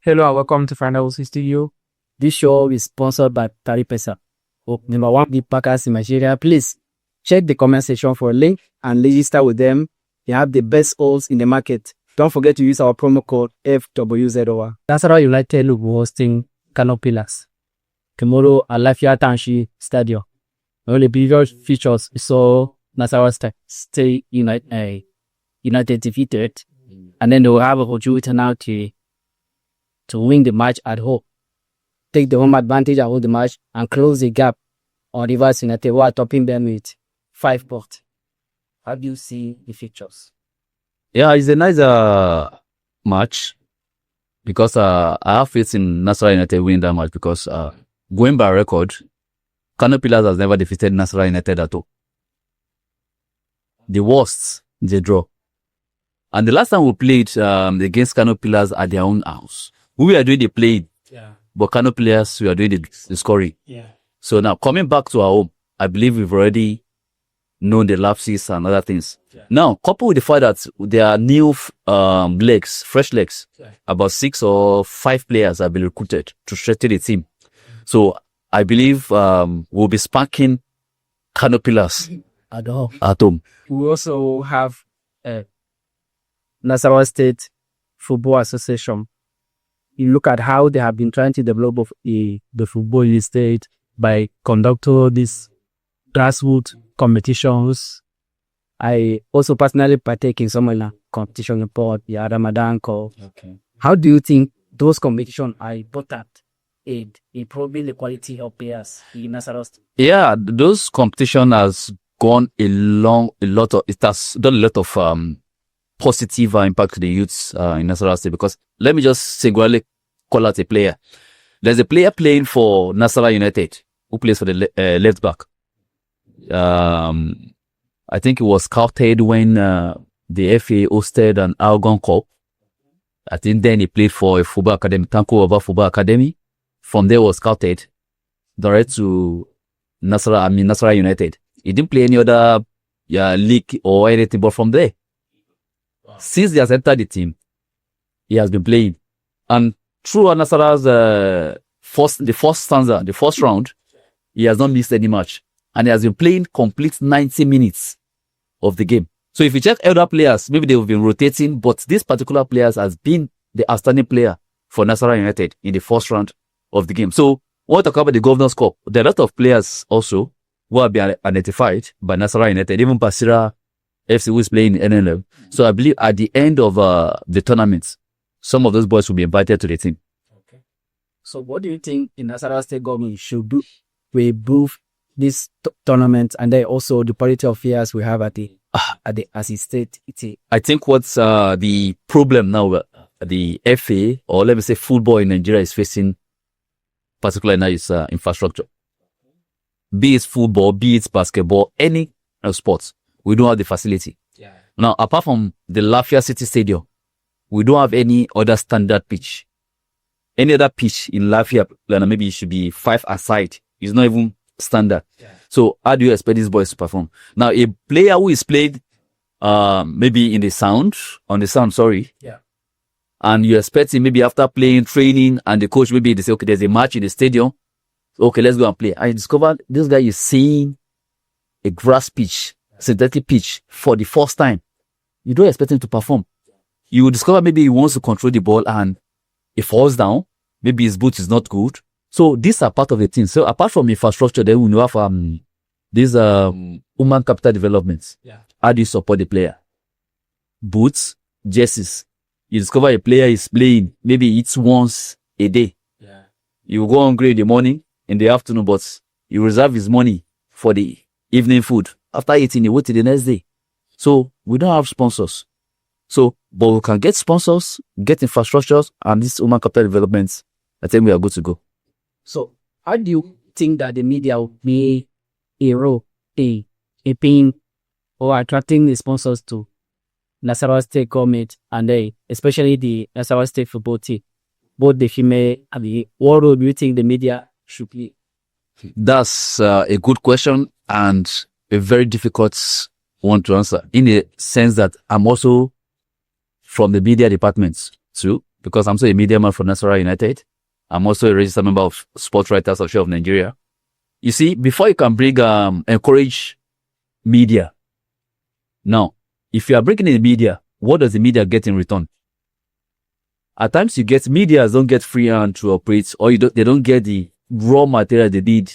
Hello and welcome to Final Studio. This show is sponsored by Taripesa, number one big packers in Nigeria. Please check the comment section for a link and register with them. They have the best odds in the market. Don't forget to use our promo code FWZOR. Nasarawa United will be hosting Kano Pillars tomorrow at Lafia Township Stadium. One of the previous features saw Nasarawa stay United defeated, and then they will have a opportunity now to win the match at home, take the home advantage at hold the match, and close the gap on Rivers United, who are topping them with 5 points. How do you see the fixtures? Yeah, it's a nice match because I have faith in Nasarawa United winning that match because going by record, Kano Pillars has never defeated Nasarawa United at all. The worst, they draw. And the last time we played against Kano Pillars at their own house, we were doing the playing, but Kano Pillars, we are doing the scoring. So now, coming back to our home, I believe we've already known the lapses and other things. Now, coupled with the fact that there are new fresh legs, about 6 or 5 players have been recruited to strengthen the team. So I believe we'll be sparking Kano Pillars At home. at home. We also have Nasarawa State Football Association. You look at how they have been trying to develop the football in the state by conducting these grassroots competitions. I also personally partake in some of the competition report, the Ramadan call. How do you think those competitions are important in improving the quality of players in Nasarawa State? Yeah, those competition has gone it has done a lot of positive impact to the youths in Nasarawa State, because let me just singularly call out a player. There's a player playing for Nasarawa United who plays for the left back. I think he was scouted when the FA hosted an Algon Cup. I think then he played for a football academy, Tanko Ova Football Academy. From there was scouted direct to Nasarawa United. He didn't play any other league or anything, but from there, since he has entered the team, he has been playing. And through Nasarawa's first round, he has not missed any match. And he has been playing complete 90 minutes of the game. So if you check other players, maybe they've been rotating, but this particular player has been the outstanding player for Nasarawa United in the first round of the game. So when we talk about the Governor's Cup, there are a lot of players also who have been identified by Nasarawa United, even Basira FC, who is playing in NLM. So I believe at the end of the tournament, some of those boys will be invited to the team. Okay. So what do you think the Nasarawa State government should do to improve this tournament, and then also the quality of players we have at the state? I think what's the problem now, the FA, or let me say football in Nigeria, is facing, particularly now, is infrastructure. Be it football, be it basketball, any sports, we don't have the facility. Now, apart from the Lafia City Stadium, we don't have any other standard pitch. Any other pitch in Lafia, maybe it should be 5 aside. It's not even standard. So how do you expect these boys to perform? Now, a player who is played maybe on the sound, and you expect him maybe after playing, training, and the coach maybe they say, okay, there's a match in the stadium. Okay, let's go and play. I discovered this guy is seeing a grass pitch, synthetic pitch for the first time. You don't expect him to perform. You will discover maybe he wants to control the ball and he falls down. Maybe his boot is not good. So these are part of the thing. So apart from infrastructure, then we have these human capital developments. How do you support the player? Boots, jerseys. You discover a player is playing, maybe he eats once a day. You go hungry in the morning, in the afternoon, but you reserve his money for the evening food. After eating, you wait till the next day. So we don't have sponsors. So, but we can get sponsors, get infrastructures, and these human capital developments. I think we are good to go. So how do you think that the media will play a role in paying or attracting the sponsors to Nasarawa State government, and especially the Nasarawa State football team, both the female and the what role do you think the media should play? That's a good question and a very difficult one to answer, in the sense that I'm also from the media department too. because I'm also a media man for Nasarawa United. I'm also a registered member of Sports Writers Association of Nigeria. You see, before you can bring encourage media, now, if you are bringing in media, what does the media get in return? At times, you get media don't get free hand to operate, or they don't get the raw material they need.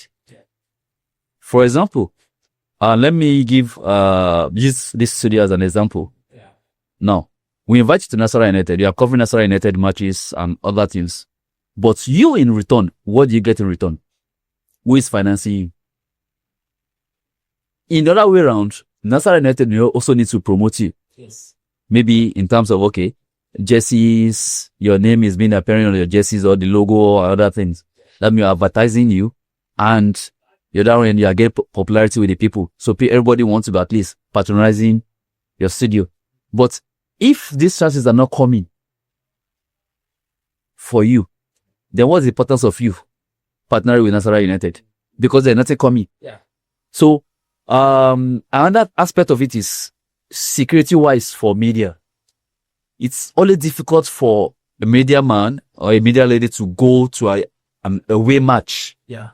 For example, let me give use this studio as an example. Now, we invite you to Nasarawa United. You are covering Nasarawa United matches and other things. But you, in return, what do you get in return? Who is financing you? In the other way around, Nasarawa United also needs to promote you. Yes. Maybe in terms of, okay, jerseys, your name is being appearing on your jerseys or the logo or other things. That means you're advertising you, and the other way, you are getting popularity with the people. So everybody wants to be at least patronizing your studio. But if these chances are not coming for you, then what's the importance of you partnering with Nasarawa United? Because they're not coming. Yeah. So another aspect of it is security-wise for media. It's only difficult for a media man or a media lady to go to a away match. Yeah.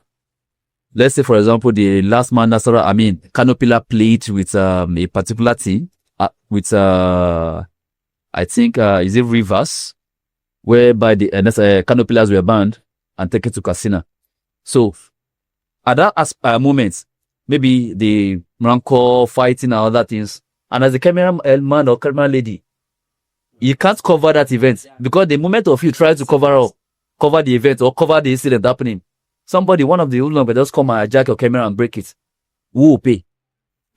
Let's say, for example, the last man Kano played with a particular team with I think is it Rivers, whereby the Kano were banned and taken to Casino. So at that moment, maybe the rancor fighting and other things, and as a cameraman or camera lady, you can't cover that event because the moment of you try to cover the event or cover the incident happening, one of the hoodlums will just come and hijack your camera and break it. Who will pay?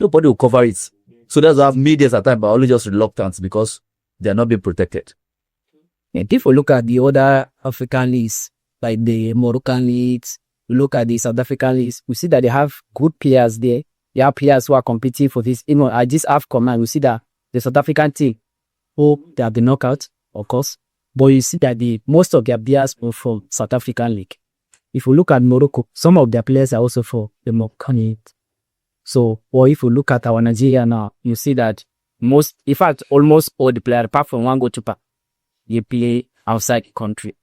Nobody will cover it. So that's why media at times are only just reluctant because they are not being protected. And if we look at the other African leagues, like the Moroccan leagues, we look at the South African leagues, we see that they have good players there. They have players who are competing for this. At this AFCON, we see that the South African team, they have the knockout, of course, but you see that most of their players were from South African league. If you look at Morocco, some of their players are also for the Moroccan league. So, or if you look at our Nigeria now, you see that almost all the players, apart from one goalkeeper, they play outside the country.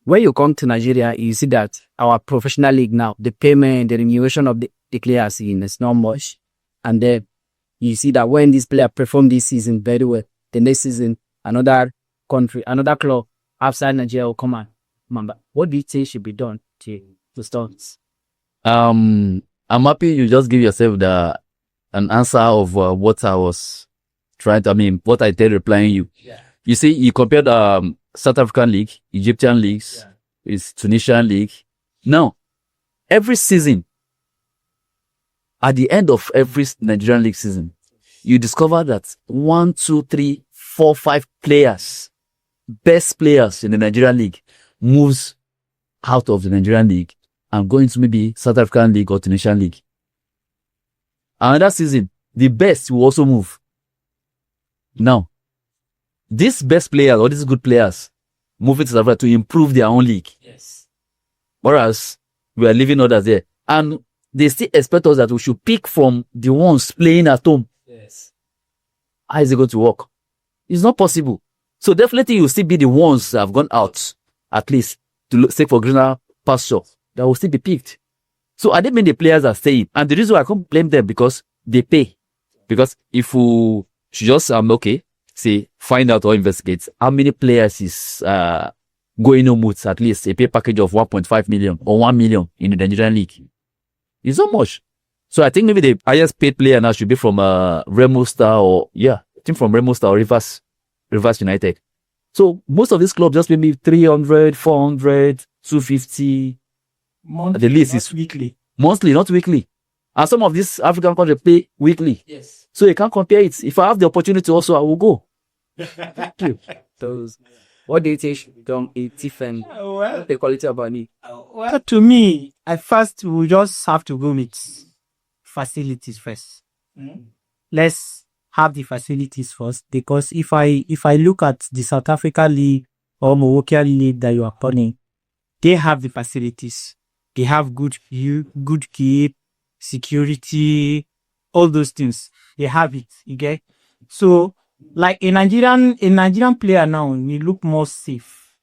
When you come to Nigeria, you see that our professional league now, the payment, the remuneration of the players is not much. And then you see that when this player perform this season very well, the next season, another country, another club outside Nigeria will come and remember. What do you think should be done to start? I'm happy you just give yourself an answer of what I was what I did replying you. Yeah. You see, you compared South African league, Egyptian leagues, is Tunisian league. Now, every season, at the end of every Nigerian league season, you discover that 1, 2, 3, 4, 5 players, best players in the Nigerian league, moves out of the Nigerian league and go into maybe South African league or Tunisian league. Another season, the best will also move. Now, these best players or these good players move into South Africa to improve their own league. Yes. Whereas we are leaving others there. And they still expect us that we should pick from the ones playing at home. Yes. How is it going to work? It's not possible. So definitely you'll still be the ones that have gone out, at least, to seek for greener pasture, that will still be picked. So I didn't mean the players are staying. And the reason why I can't blame them because they pay. Because if we should just, find out or investigate how many players is going home with at least a pay package of 1.5 million or 1 million in the Nigerian league. It's not much. So I think maybe the highest paid player now should be from Remo Star from Remo Star or Rivers United. So most of these clubs just maybe 300, 400, 250. Monthly, the least is weekly. Monthly, not weekly. And some of these African countries pay weekly. Yes. So you can't compare it. If I have the opportunity also, I will go. Thank you. What do you think should be done in different the quality of our league? Well, to me, at first, we just have to go with facilities first. Let's have the facilities first, because if I look at the South Africa league or Moroccan league that you are playing, they have the facilities. They have good view, good keep, security, all those things. They have it. Okay, so Like a Nigerian player now, we look more safe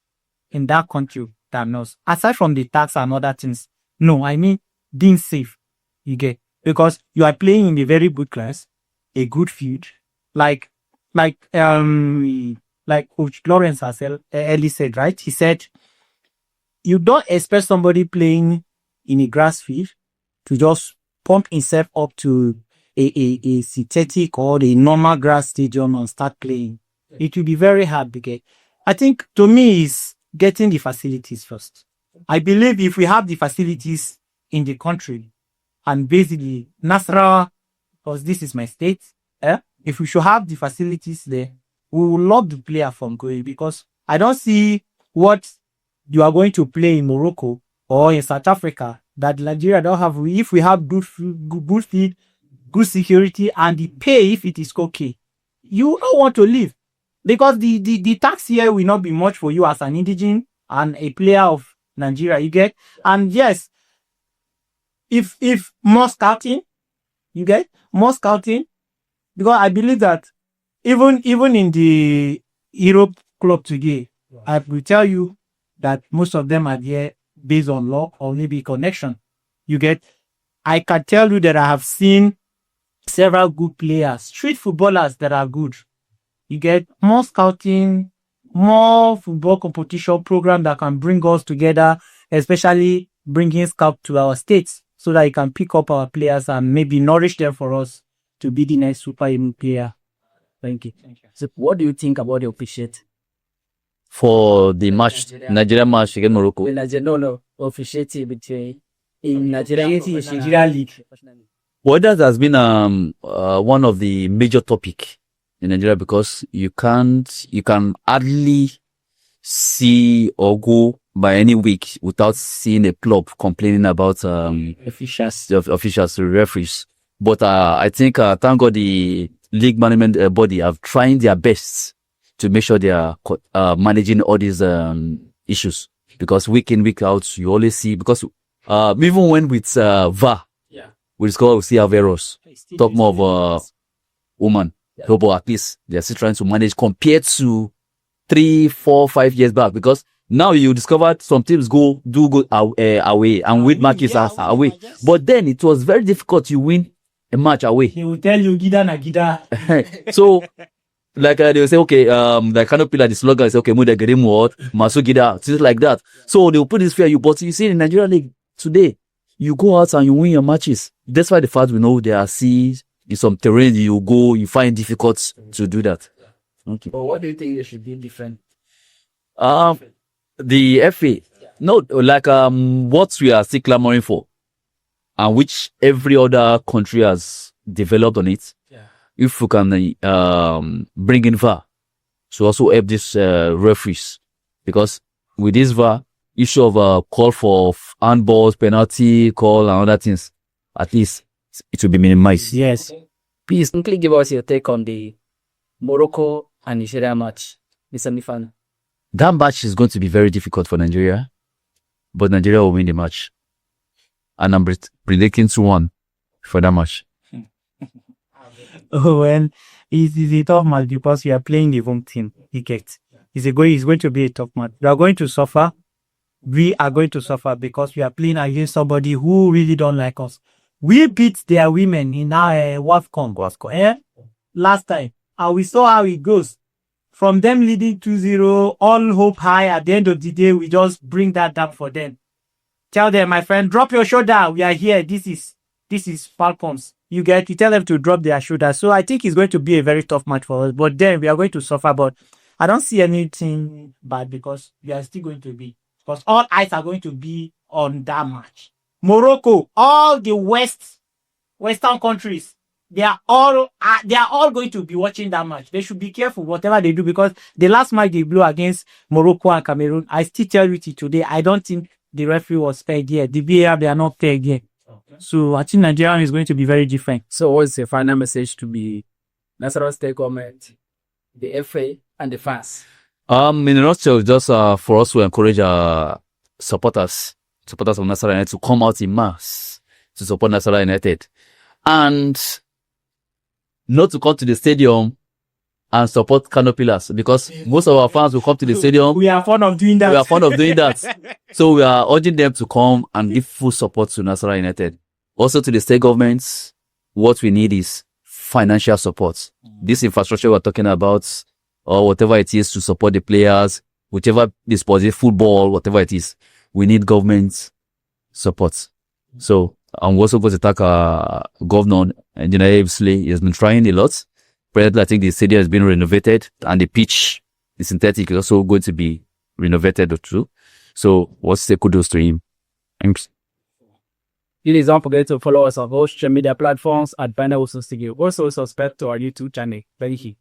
in that country than us. Aside from the tax and other things, no, I mean being safe. You get, because you are playing in a very good class, a good field, like like um like Coach Lawrence has early said, right? He said you don't expect somebody playing in a grass field to just pump himself up to a synthetic or a normal grass stadium and start playing. It will be very hard because I think to me is getting the facilities first. I believe if we have the facilities in the country and basically Nasarawa, because this is my state, if we should have the facilities there, we will love the player from going, because I don't see what you are going to play in Morocco or in South Africa that Nigeria don't have. If we have good feed, good security, and the pay, if it is okay, you don't want to leave, because the tax here will not be much for you as an indigenous and a player of Nigeria. You get, and yes, if more scouting, you get more scouting, because I believe that even in the Europe club today, I will tell you that most of them are there based on luck or maybe connection. You get, I can tell you that I have seen several good players, street footballers that are good. You get more scouting, more football competition program that can bring us together, especially bringing scout to our states so that you can pick up our players and maybe nourish them for us to be the next super player. Thank you. So what do you think about the officiate? For the match, Nigeria match against Morocco. No, officiating between in Nigeria Nigeria League. Well, that has been one of the major topic in Nigeria, because you can hardly see or go by any week without seeing a club complaining about officials, the officials, the referees. But I think thank God the league management body have trying their best to make sure they are managing all these issues, because week in, week out you always see, because even when with VAR, we see have errors. Talk more of woman. But at least they're still trying to manage compared to 3, 4, 5 years back, because now you discovered some teams do go away and win matches away. But then it was very difficult to win a match away. They will tell you Gida na Gida. So like they will say, okay, like Kano pillar, the slogan is okay, Muda Gerim what, Masu Gida, things like that. So they will put this fear you, but you see in Nigeria League today, you go out and you win your matches. That's why the fact we know there are seas in some terrain you go, you find difficult to do that. Okay. But what do you think they should be different? The FA, no, like what we are still clamoring for, and which every other country has developed on it. If we can bring in VAR to also help these referees, because with this VAR issue of call for handballs, penalty call, and other things, at least it will be minimized. Yes. Please quickly give us your take on the Morocco and Nigeria match, the semi-final. That match is going to be very difficult for Nigeria, but Nigeria will win the match, and I'm predicting 2-1 for that match. Oh, well, it's a tough match because we are playing the home team. It's going to be a tough match. We are going to suffer. We are going to suffer because we are playing against somebody who really don't like us. We beat their women in our WAFCON last time, and we saw how it goes. From them leading 2-0, all hope high. At the end of the day, we just bring that down for them. Tell them, my friend, drop your shoulder. We are here. This is Falcons. You tell them to drop their shoulder. So I think it's going to be a very tough match for us. But then we are going to suffer. But I don't see anything bad because we are still going to be. Because all eyes are going to be on that match. Morocco, all the Western countries, they are all going to be watching that match. They should be careful whatever they do, because the last match they blew against Morocco and Cameroon, I still tell you today, I don't think the referee was paid yet. The VAR, they are not paid yet. So I think Nigeria is going to be very different. So what's your final message to be Nasarawa State government, the FA, and the fans? In a nutshell, just for us to encourage supporters of Nasarawa United to come out in mass to support Nasarawa United, and not to come to the stadium and support Kano Pillars, because most of our fans will come to the stadium. We are fond of doing that. We are fond of doing that. So we are urging them to come and give full support to Nasarawa United. Also to the state governments, what we need is financial support. This infrastructure we're talking about, or whatever it is to support the players, whichever the sport is, football, whatever it is, we need government support. So I'm also going to thank our governor, Engineer Ibsley. He has been trying a lot. Presently, I think the stadium has been renovated and the pitch, the synthetic, is also going to be renovated too. So what's the kudos to him? Thanks. Please don't forget to follow us on all social media platforms at Banner Studio. Also subscribe to our YouTube channel. Thank you.